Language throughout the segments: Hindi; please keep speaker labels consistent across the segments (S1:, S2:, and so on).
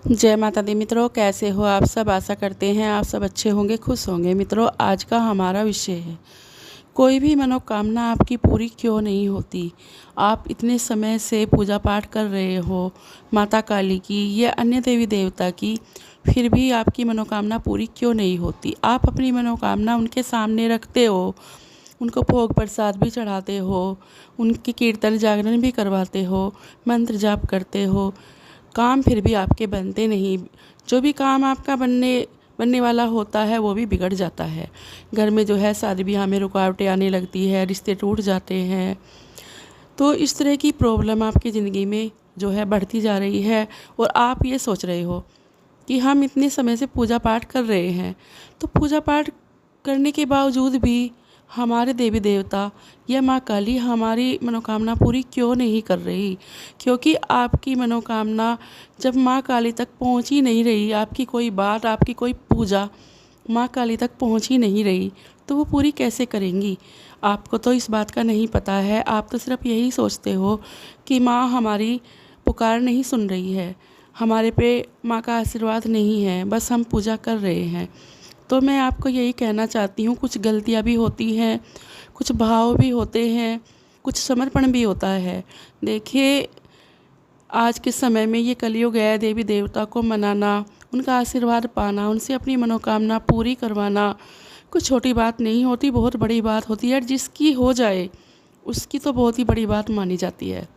S1: जय माता दी मित्रों, कैसे हो आप सब। आशा करते हैं आप सब अच्छे होंगे, खुश होंगे। मित्रों, आज का हमारा विषय है, कोई भी मनोकामना आपकी पूरी क्यों नहीं होती। आप इतने समय से पूजा पाठ कर रहे हो माता काली की या अन्य देवी देवता की, फिर भी आपकी मनोकामना पूरी क्यों नहीं होती। आप अपनी मनोकामना उनके सामने रखते हो, उनको भोग प्रसाद भी चढ़ाते हो, उनकी कीर्तन जागरण भी करवाते हो, मंत्र जाप करते हो, काम फिर भी आपके बनते नहीं। जो भी काम आपका बनने वाला होता है वो भी बिगड़ जाता है। घर में जो है शादी ब्याह में रुकावटें आने लगती है, रिश्ते टूट जाते हैं। तो इस तरह की प्रॉब्लम आपकी ज़िंदगी में जो है बढ़ती जा रही है और आप ये सोच रहे हो कि हम इतने समय से पूजा पाठ कर रहे हैं, तो पूजा पाठ करने के बावजूद भी हमारे देवी देवता या माँ काली हमारी मनोकामना पूरी क्यों नहीं कर रही। क्योंकि आपकी मनोकामना जब माँ काली तक पहुँच ही नहीं रही, आपकी कोई बात, आपकी कोई पूजा माँ काली तक पहुँच ही नहीं रही, तो वो पूरी कैसे करेंगी। आपको तो इस बात का नहीं पता है। आप तो सिर्फ यही सोचते हो कि माँ हमारी पुकार नहीं सुन रही है, हमारे पे माँ का आशीर्वाद नहीं है, बस हम पूजा कर रहे हैं। तो मैं आपको यही कहना चाहती हूँ, कुछ गलतियाँ भी होती हैं, कुछ भाव भी होते हैं, कुछ समर्पण भी होता है। देखिए, आज के समय में ये कलयुग है, देवी देवता को मनाना, उनका आशीर्वाद पाना, उनसे अपनी मनोकामना पूरी करवाना कुछ छोटी बात नहीं होती, बहुत बड़ी बात होती है। जिसकी हो जाए उसकी तो बहुत ही बड़ी बात मानी जाती है।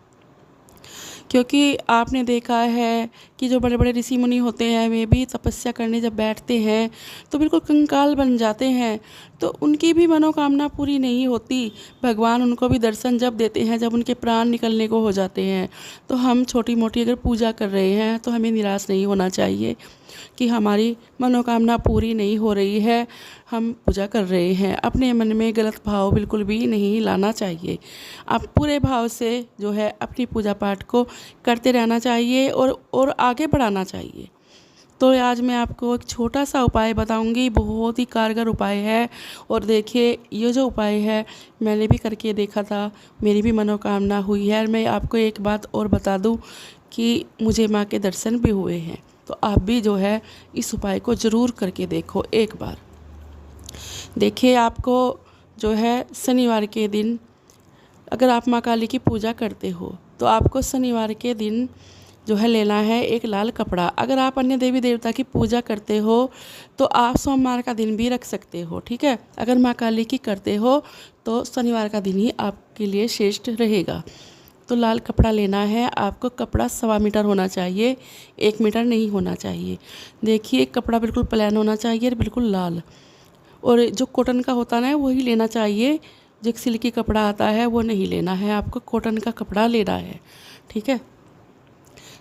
S1: क्योंकि आपने देखा है कि जो बड़े बड़े ऋषि मुनि होते हैं वे भी तपस्या करने जब बैठते हैं तो बिल्कुल कंकाल बन जाते हैं, तो उनकी भी मनोकामना पूरी नहीं होती। भगवान उनको भी दर्शन जब देते हैं जब उनके प्राण निकलने को हो जाते हैं। तो हम छोटी मोटी अगर पूजा कर रहे हैं तो हमें निराश नहीं होना चाहिए कि हमारी मनोकामना पूरी नहीं हो रही है। हम पूजा कर रहे हैं, अपने मन में गलत भाव बिल्कुल भी नहीं लाना चाहिए। आप पूरे भाव से जो है अपनी पूजा पाठ को करते रहना चाहिए और आगे बढ़ाना चाहिए। तो आज मैं आपको एक छोटा सा उपाय बताऊंगी, बहुत ही कारगर उपाय है। और देखिए, ये जो उपाय है मैंने भी करके देखा था, मेरी भी मनोकामना हुई है। और मैं आपको एक बात और बता दूं कि मुझे माँ के दर्शन भी हुए हैं। तो आप भी जो है इस उपाय को ज़रूर करके देखो एक बार। देखिए, आपको जो है शनिवार के दिन, अगर आप माँ काली की पूजा करते हो तो आपको शनिवार के दिन जो है लेना है एक लाल कपड़ा। अगर आप अन्य देवी देवता की पूजा करते हो तो आप सोमवार का दिन भी रख सकते हो, ठीक है। अगर माँ काली की करते हो तो शनिवार का दिन ही आपके लिए श्रेष्ठ रहेगा। तो लाल कपड़ा लेना है आपको। कपड़ा 1.25 मीटर होना चाहिए, 1 मीटर नहीं होना चाहिए। देखिए, कपड़ा बिल्कुल प्लेन होना चाहिए और बिल्कुल लाल। और जो कॉटन का होता है ना वही लेना चाहिए, जो सिल्की कपड़ा आता है वो नहीं लेना है, आपको कॉटन का कपड़ा लेना है, ठीक है।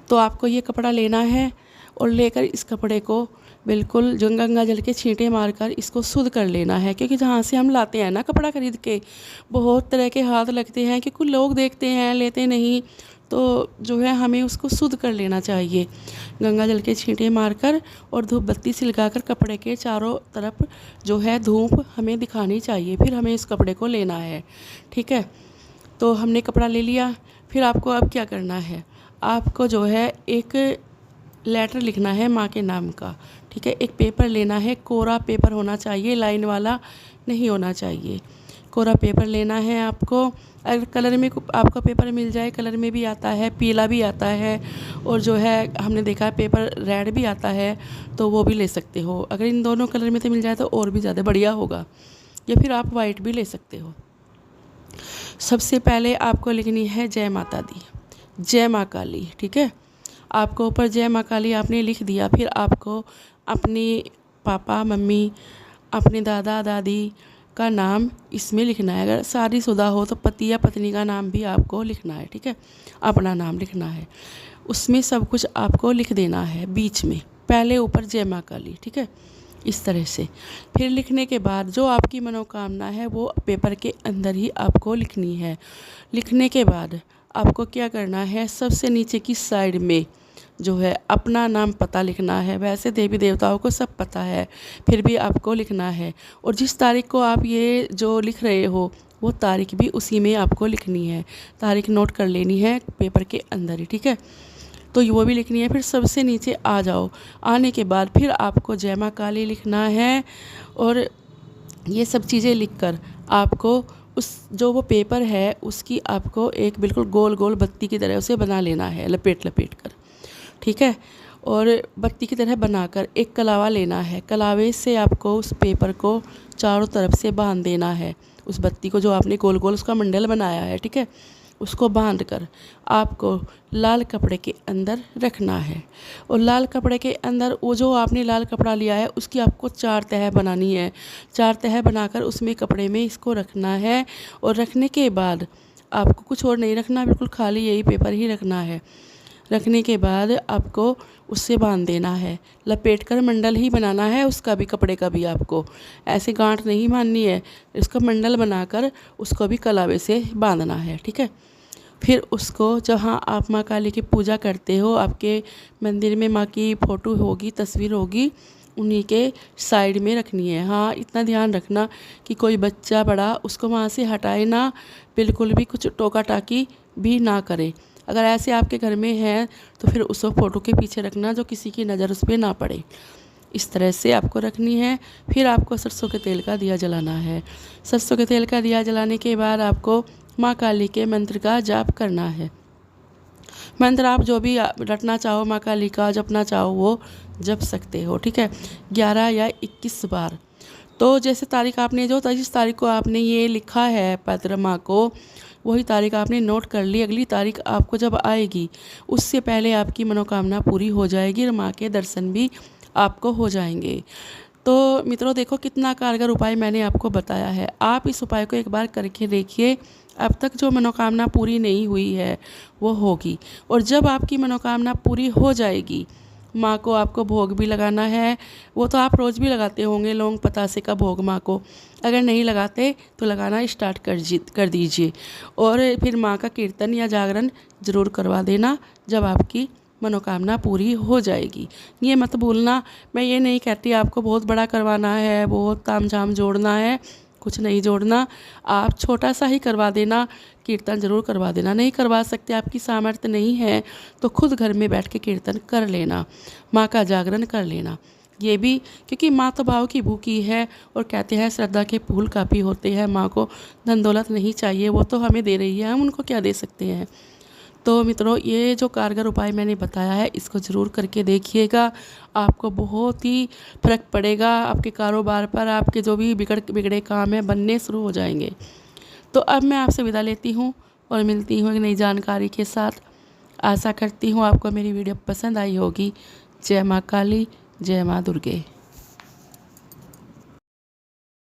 S1: तो आपको ये कपड़ा लेना है और लेकर इस कपड़े को बिल्कुल जो गंगा जल के छींटे मारकर इसको शुद्ध कर लेना है। क्योंकि जहाँ से हम लाते हैं ना कपड़ा खरीद के, बहुत तरह के हाथ लगते हैं, क्योंकि लोग देखते हैं लेते नहीं, तो जो है हमें उसको शुद्ध कर लेना चाहिए गंगा जल के छींटे मारकर। और धूप बत्ती सिलगाकर कपड़े के चारों तरफ जो है धूप हमें दिखानी चाहिए, फिर हमें इस कपड़े को लेना है, ठीक है। तो हमने कपड़ा ले लिया, फिर आपको अब क्या करना है, आपको जो है एक लेटर लिखना है माँ के नाम का, ठीक है। एक पेपर लेना है, कोरा पेपर होना चाहिए, लाइन वाला नहीं होना चाहिए। कोरा पेपर लेना है आपको। अगर कलर में आपका पेपर मिल जाए, कलर में भी आता है, पीला भी आता है, और जो है हमने देखा है पेपर रेड भी आता है, तो वो भी ले सकते हो। अगर इन दोनों कलर में तो मिल जाए तो और भी ज़्यादा बढ़िया होगा, या फिर आप वाइट भी ले सकते हो। सबसे पहले आपको लिखनी है जय माता दी, जय माँ काली, ठीक है। आपको ऊपर जय माँ काली आपने लिख दिया, फिर आपको अपनी पापा मम्मी, अपने दादा दादी का नाम इसमें लिखना है। अगर शादीशुदा हो तो पति या पत्नी का नाम भी आपको लिखना है, ठीक है। अपना नाम लिखना है, उसमें सब कुछ आपको लिख देना है बीच में, पहले ऊपर जय माँ काली, ठीक है, इस तरह से। फिर लिखने के बाद जो आपकी मनोकामना है वो पेपर के अंदर ही आपको लिखनी है। लिखने के बाद आपको क्या करना है, सबसे नीचे की साइड में जो है अपना नाम पता लिखना है। वैसे देवी देवताओं को सब पता है, फिर भी आपको लिखना है। और जिस तारीख को आप ये जो लिख रहे हो वो तारीख भी उसी में आपको लिखनी है, तारीख नोट कर लेनी है पेपर के अंदर ही, ठीक है। तो वो भी लिखनी है। फिर सबसे नीचे आ जाओ, आने के बाद फिर आपको जय माँ काली लिखना है। और ये सब चीज़ें लिखकर आपको उस जो वो पेपर है उसकी आपको एक बिल्कुल गोल गोल बत्ती की तरह उसे बना लेना है, लपेट लपेट कर, ठीक है। और बत्ती की तरह बनाकर एक कलावा लेना है, कलावे से आपको उस पेपर को चारों तरफ से बांध देना है। उस बत्ती को जो आपने गोल गोल उसका मंडल बनाया है, ठीक है, उसको बांध कर आपको लाल कपड़े के अंदर रखना है। और लाल कपड़े के अंदर वो जो आपने लाल कपड़ा लिया है उसकी आपको 4 तह बनानी है। 4 तह बनाकर उसमें कपड़े में इसको रखना है। और रखने के बाद आपको कुछ और नहीं रखना, बिल्कुल खाली यही पेपर ही रखना है। रखने के बाद आपको उससे बांध देना है, लपेट कर मंडल ही बनाना है उसका भी, कपड़े का भी। आपको ऐसे गांठ नहीं बांधनी है, इसका मंडल बनाकर उसको भी कलावे से बांधना है, ठीक है। फिर उसको जहाँ आप माँ काली की पूजा करते हो, आपके मंदिर में माँ की फ़ोटो होगी, तस्वीर होगी, उन्हीं के साइड में रखनी है। हाँ, इतना ध्यान रखना कि कोई बच्चा बड़ा उसको वहाँ से हटाए ना, बिल्कुल भी कुछ टोका टाकी भी ना करे। अगर ऐसे आपके घर में है तो फिर उस फ़ोटो के पीछे रखना, जो किसी की नज़र उस पर ना पड़े। इस तरह से आपको रखनी है। फिर आपको सरसों के तेल का दिया जलाना है। सरसों के तेल का दिया जलाने के बाद आपको माँ काली के मंत्र का जाप करना है। मंत्र आप जो भी रटना चाहो, माँ काली का जपना चाहो वो जप सकते हो, ठीक है। 11 या 21 बार। तो जैसे तारीख आपने जो जिस तारीख को आपने ये लिखा है पत्र माँ को, वही तारीख आपने नोट कर ली। अगली तारीख आपको जब आएगी उससे पहले आपकी मनोकामना पूरी हो जाएगी और माँ के दर्शन भी आपको हो जाएंगे। तो मित्रों देखो कितना कारगर उपाय मैंने आपको बताया है। आप इस उपाय को एक बार करके देखिए। अब तक जो मनोकामना पूरी नहीं हुई है वो होगी। और जब आपकी मनोकामना पूरी हो जाएगी, माँ को आपको भोग भी लगाना है। वो तो आप रोज़ भी लगाते होंगे लौंग पतासे का भोग माँ को, अगर नहीं लगाते तो लगाना स्टार्ट कर दीजिए। और फिर माँ का कीर्तन या जागरण ज़रूर करवा देना जब आपकी मनोकामना पूरी हो जाएगी। ये मत भूलना, मैं ये नहीं कहती आपको बहुत बड़ा करवाना है, बहुत तामझाम जोड़ना है, कुछ नहीं जोड़ना। आप छोटा सा ही करवा देना, कीर्तन ज़रूर करवा देना। नहीं करवा सकते, आपकी सामर्थ्य नहीं है, तो खुद घर में बैठ के कीर्तन कर लेना, माँ का जागरण कर लेना। ये भी क्योंकि माँ तो भाव की भूखी है, और कहते हैं श्रद्धा के फूल काफ़ी होते हैं। माँ को धन दौलत नहीं चाहिए, वो तो हमें दे रही है, हम उनको क्या दे सकते हैं। तो मित्रों ये जो कारगर उपाय मैंने बताया है इसको ज़रूर करके देखिएगा, आपको बहुत ही फ़र्क पड़ेगा। आपके कारोबार पर आपके जो भी बिगड़े काम हैं बनने शुरू हो जाएंगे। तो अब मैं आपसे विदा लेती हूँ और मिलती हूँ एक नई जानकारी के साथ। आशा करती हूँ आपको मेरी वीडियो पसंद आई होगी। जय माँ काली, जय माँ दुर्गे।